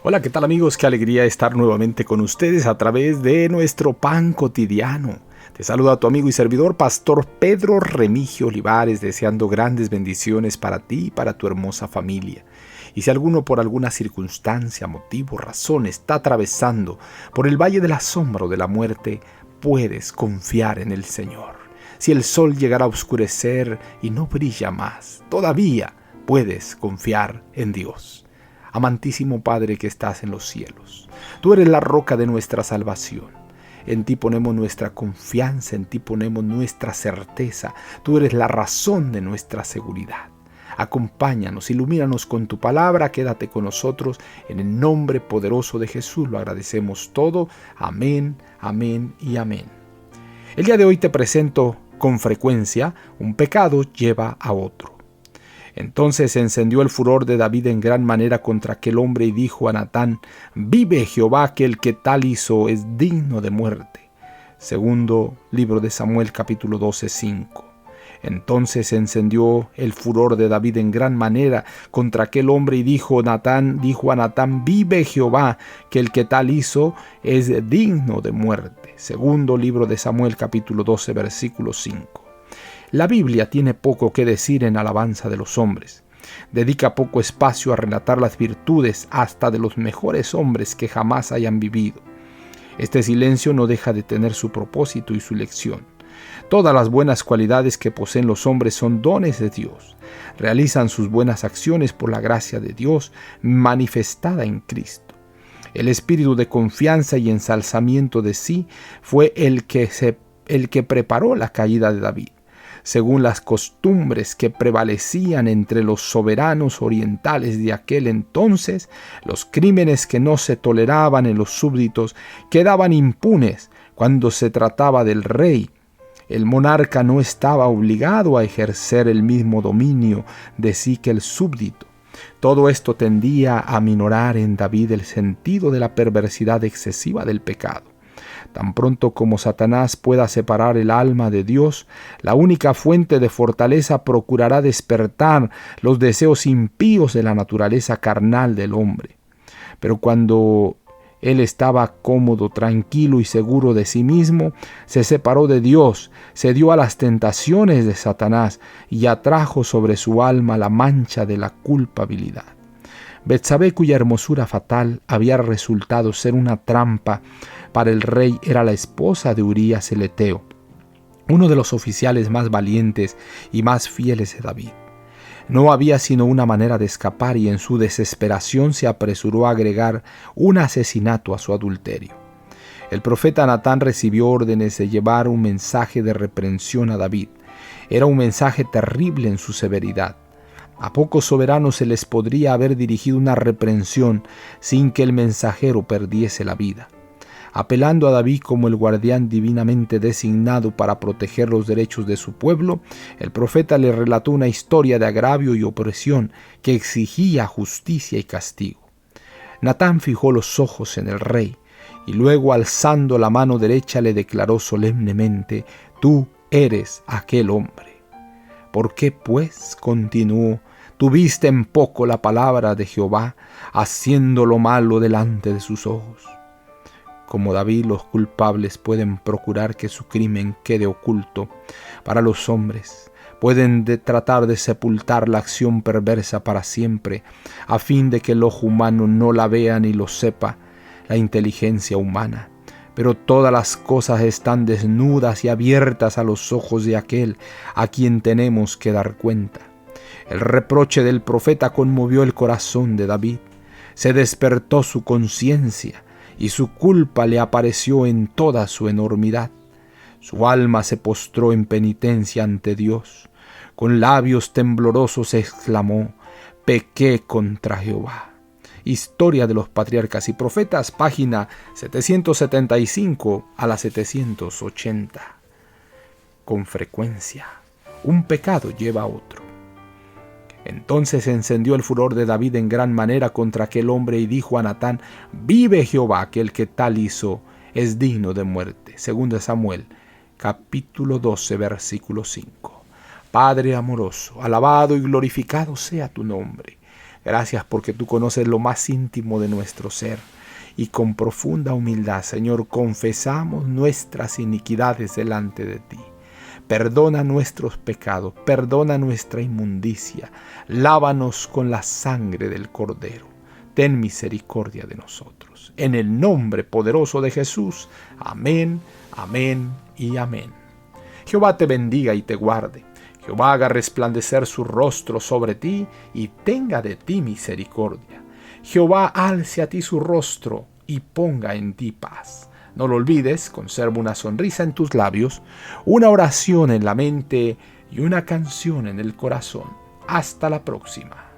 Hola, ¿qué tal amigos? Qué alegría estar nuevamente con ustedes a través de nuestro pan cotidiano. Te saluda tu amigo y servidor, Pastor Pedro Remigio Olivares, deseando grandes bendiciones para ti y para tu hermosa familia. Y si alguno por alguna circunstancia, motivo, razón está atravesando por el valle de la sombra o de la muerte, puedes confiar en el Señor. Si el sol llegara a oscurecer y no brilla más, todavía puedes confiar en Dios. Amantísimo Padre que estás en los cielos, tú eres la roca de nuestra salvación. En ti ponemos nuestra confianza, en ti ponemos nuestra certeza. Tú eres la razón de nuestra seguridad. Acompáñanos, ilumínanos con tu palabra, quédate con nosotros. En el nombre poderoso de Jesús lo agradecemos todo. Amén, amén y amén. El día de hoy te presento con frecuencia: un pecado lleva a otro. Entonces se encendió el furor de David en gran manera contra aquel hombre y dijo a Natán: vive Jehová, que el que tal hizo es digno de muerte. Segundo libro de Samuel, capítulo 12, 5. Entonces se encendió el furor de David en gran manera contra aquel hombre y dijo a Natán: vive Jehová, que el que tal hizo es digno de muerte. Segundo libro de Samuel, capítulo 12, versículo 5. La Biblia tiene poco que decir en alabanza de los hombres. Dedica poco espacio a relatar las virtudes hasta de los mejores hombres que jamás hayan vivido. Este silencio no deja de tener su propósito y su lección. Todas las buenas cualidades que poseen los hombres son dones de Dios. Realizan sus buenas acciones por la gracia de Dios manifestada en Cristo. El espíritu de confianza y ensalzamiento de sí fue el que preparó la caída de David. Según las costumbres que prevalecían entre los soberanos orientales de aquel entonces, los crímenes que no se toleraban en los súbditos quedaban impunes cuando se trataba del rey. El monarca no estaba obligado a ejercer el mismo dominio de sí que el súbdito. Todo esto tendía a minorar en David el sentido de la perversidad excesiva del pecado. Tan pronto como Satanás pueda separar el alma de Dios, la única fuente de fortaleza procurará despertar los deseos impíos de la naturaleza carnal del hombre. Pero cuando él estaba cómodo, tranquilo y seguro de sí mismo, se separó de Dios, se dio a las tentaciones de Satanás y atrajo sobre su alma la mancha de la culpabilidad. Betsabé, cuya hermosura fatal había resultado ser una trampa para el rey, era la esposa de Urías el Eteo, uno de los oficiales más valientes y más fieles de David. No había sino una manera de escapar y en su desesperación se apresuró a agregar un asesinato a su adulterio. El profeta Natán recibió órdenes de llevar un mensaje de reprensión a David. Era un mensaje terrible en su severidad. A pocos soberanos se les podría haber dirigido una reprensión sin que el mensajero perdiese la vida. Apelando a David como el guardián divinamente designado para proteger los derechos de su pueblo, el profeta le relató una historia de agravio y opresión que exigía justicia y castigo. Natán fijó los ojos en el rey y luego, alzando la mano derecha, le declaró solemnemente: «Tú eres aquel hombre». «¿Por qué, pues?», continuó, «tuviste en poco la palabra de Jehová, haciendo lo malo delante de sus ojos». Como David, los culpables pueden procurar que su crimen quede oculto para los hombres. Pueden tratar de sepultar la acción perversa para siempre, a fin de que el ojo humano no la vea ni lo sepa, la inteligencia humana. Pero todas las cosas están desnudas y abiertas a los ojos de aquel a quien tenemos que dar cuenta. El reproche del profeta conmovió el corazón de David. Se despertó su conciencia y su culpa le apareció en toda su enormidad. Su alma se postró en penitencia ante Dios. Con labios temblorosos exclamó: «Pequé contra Jehová». Historia de los Patriarcas y Profetas, página 775 a la 780. Con frecuencia, un pecado lleva a otro. Entonces se encendió el furor de David en gran manera contra aquel hombre y dijo a Natán: «Vive Jehová, que el que tal hizo es digno de muerte». Segunda Samuel, capítulo 12, versículo 5. Padre amoroso, alabado y glorificado sea tu nombre. Gracias porque tú conoces lo más íntimo de nuestro ser. Y con profunda humildad, Señor, confesamos nuestras iniquidades delante de ti. Perdona nuestros pecados, perdona nuestra inmundicia, lávanos con la sangre del Cordero. Ten misericordia de nosotros. En el nombre poderoso de Jesús. Amén, amén y amén. Jehová te bendiga y te guarde. Jehová haga resplandecer su rostro sobre ti y tenga de ti misericordia. Jehová alce a ti su rostro y ponga en ti paz. No lo olvides, conserva una sonrisa en tus labios, una oración en la mente y una canción en el corazón. Hasta la próxima.